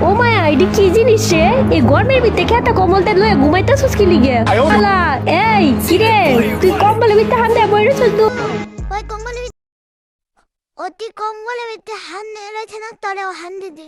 ও মায়া এটি কি জিনিস রে? এই গরমের ভিতরে খেতা কম্বল তে লয়ে ঘুমাইতাছস কি লিগে? আলা এই কি রে, তুই কম্বলের ভিতরে হাত দিয়ে বইরেছস তো? ওই কম্বলের অতি কম্বলের ভিতরে হাত নেড়েছে না তোরেও হাত দিদি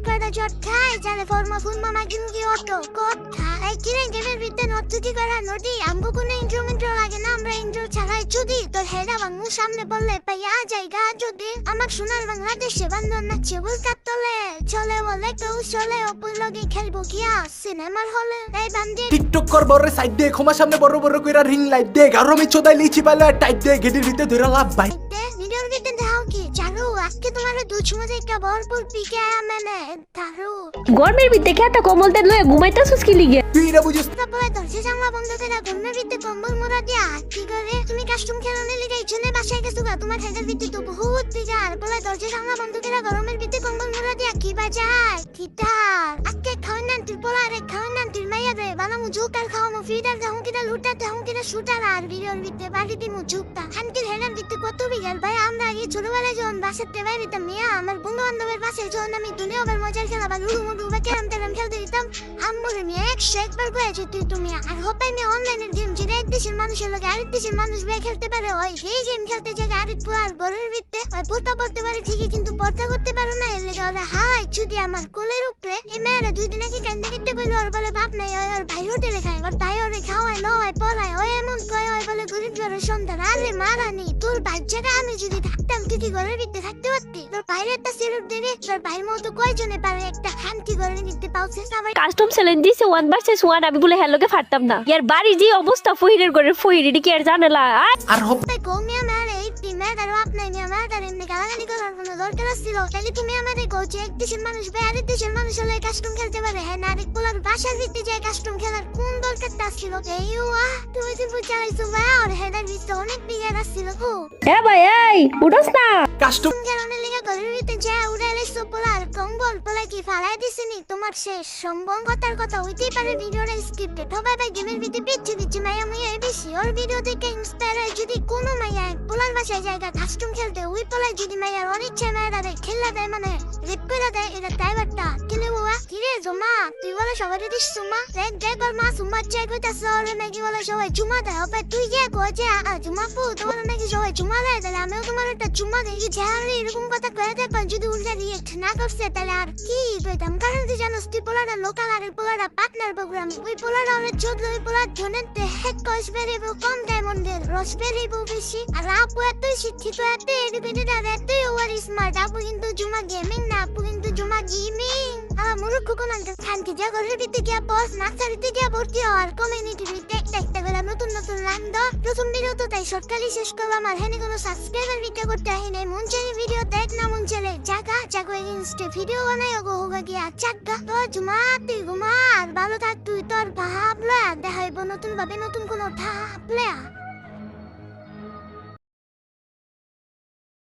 কটা জট খাই জানে ফর্মা ফুলমা মাগিন কি অত কথা এই কিরে গেমের ভিতরে নতুটি করা নদী আমগো কোনো ইন্ট্রোমেন্ট লাগে না আমরা ইন্ট্রো ছাড়াই যদি তোর হেডা বাংমু সামনে বললে পাইয়া জায়গা যদি আমার সোনার বাংলাদেশে বান্ধব নাচছে বুলকার তলে চলে বলে কেউ চলে অপুর লগে খেলবো গিয়া সিনেমার হলে এই বান্দি টিকটক কর বড় সাইড দে ক্ষমা সামনে বড় বড় কইরা রিং লাইট দে গারো মি চোদাই লিচি পালে টাইট দে গেডির ভিতরে ধরে লাভ ভাই ভিডিওর ভিতরে দেখাও কি চালু আজকে তোমার দুচুমে একটা ভরপুর পিকে মানে দারু গরমের ভিতরে খেতা কম্বল তে লয়ে ঘুমাইতাছস কি লিগে? তুই না বুঝিস তারপরে দরজা জানলা বন্ধ করে ঘুমের ভিতরে কম্বল মোড়া দিয়া কি করে তুমি কাস্টম খেলানে লিগে ইছনে বাসায় গেছো গা তোমার হেডের ভিতরে তো বহুত বিজার বলে দরজা জানলা বন্ধ করে গরমের ভিতরে কম্বল মোড়া দিয়া কি বাজায় কিটার আজকে খাওয়ান না তুই পোলা রে খাওয়ান না তুই মাইয়া রে বানামু জোকার খাওয়ামু ফিডার দাও কিনা লুটা দাও কিনা শুটার আর ভিডিওর ভিতরে বাড়ি দিমু জুকটা হানকির হেডের ভিতরে কত বিঘার ভাই আমরা আগে ছোটবেলায় যখন বাসাতে বাইরেতাম মিয়া আমার বন্ধু বান্ধবের বাসায় যখন আমি দুনিয়াবার মজার খেলা বা লুডু মুডু বা ক্যারাম ট্যারাম খেলতে দিতাম আম্মুরে মিয়া একবার কয়েছে তুই তুমি আর হপাই মিয়া অনলাইনের গেম যেটা এক দেশের মানুষের লগে আরেক দেশের মানুষ বে খেলতে পারে ওই সেই গেম খেলতে যায় আরেক পুয়ার ঘরের ভিতরে ওই পড়তা পড়তে পারে ঠিকই কিন্তু পড়তা করতে পারো না এর লেগে ওরা হাই যদি আমার কোলের উপরে এই মেয়েরা দুই দিন আগে কান্দে কিনতে কইলো ওর বলে বাপ নাই ওর ভাই হোটেলে খায় ওর তাই ওরে খাওয়ায় লওয়ায় পড়ায় ওই এমন কয় ওই বলে গরিব ঘরের সন্তান আরে মারানি তোর বাচ্চাটা আমি যদি থাকতাম তুই কি ঘরের ভিতরে থাকতে পারতি তোর বাইরে একটা সিরুপ দেবে তোর ভাইয়ের মতো কয়জনে পারে একটা শান্তি ঘরের ভিতরে পাওছে সবাই কাস্টম চ্যালেঞ্জ দিছে 1 ভার্সেস 1 আমি বলে হ্যালোকে ফাটতাম না ইয়ার বাড়ি যে অবস্থা ফহিরের ঘরের ফহির কি আর জানে না আর হপ তাই কমিয়া মারে এই টিমে আর আপনাই নিয়ে আমার আর এমনি গালাগালি করার কোনো দরকার ছিল তাহলে তুমি আমারে কোচে এক দেশের মানুষ বে আরেক দেশের মানুষ হলে কাস্টম খেলতে পারে হ্যাঁ না আরেক পোলার বাসার ভিতরে যায় কাস্টম খেলার কোন দরকারটা ছিল এই ওয়া তুমি যে বুঝাইছো ভাই আর হেডার ভিতরে অনেক বিঘা ছিল হো এ ভাই এই উঠোস না কাস্টম খেলানোর লেগে ঘরের ভিতরে যা উড়ালে পোলার কম্বল পোলা কি ফালাই দিছিনি তোমার শেষ সম্ভব কথার কথা হইতেই পারে ভিডিওটা স্ক্রিপ্টেড হবে ভাই গেমের ভিতরে পিচ্ছি মায়া মুয়া বেশি ওর ভিডিও দেখে ইন্সপায়ার হয় যদি কোনো মায়া পোলার বাসায় জায়গা কাস্টম খেলতে ওই পোলায় যদি মায়ার অনিচ্ছা মায়েরা দেয় খেলা দেয় মানে রেপ করে দেয় এটা ড্রাইভারটা কিনে বাবা কিরে জমা তুই বলে সবাই দিস সুমা রেড ড্রাইভার মা সুমা চাই কইতাছ ওরে নাকি বলে সবাই চুমা দেয় হবে তুই যে কয়ে জুমা পু তোমার নাকি সবাই চুমা দেয় তাহলে আমিও তোমার একটা চুমা দেই যে এরকম কথা কয়ে দেয় যদি উল্টা রিয়েক্ট না করছে তাহলে আর কি কইতাম কারণ তুই জানোস তুই পোলাটা লোকাল আর পোলাটা পার্টনার প্রোগ্রাম ওই পোলাটা অনেক ছোট ওই পোলার ধনের হেড কস বেরিয়েবো কম ডায়মন্ডের রস বেরিয়েবো বেশি আর আপু এতই শিক্ষিত এত এডুকেটেড আর এতই ওভার স্মার্ট আপু কিন্তু জুমা গেমিং না আপু কিন্তু জুমা গেমিং আমার মুরুখ কোন শান্তি যা ঘরের ভিতরে গিয়া বস নার্সারিতে গিয়া ভর্তি হওয়ার কমিউনিটির একটা একটা করে নতুন নতুন লাইন দাও প্রথম ভিডিও তো তাই শর্টকালি শেষ করলাম আর হেনে কোনো সাবস্ক্রাইবার ভিডিও করতে আহি নাই মন চাই ভিডিও দেখ না মন চলে জাগা জাগো এগেইনস্টে ভিডিও বানাই ওগো হোগা গিয়া চাগা তো জুমা তুই ঘুমা আর ভালো থাক তুই তোর ভাবলা দেখাইবো নতুন ভাবে নতুন কোনো ভাবলা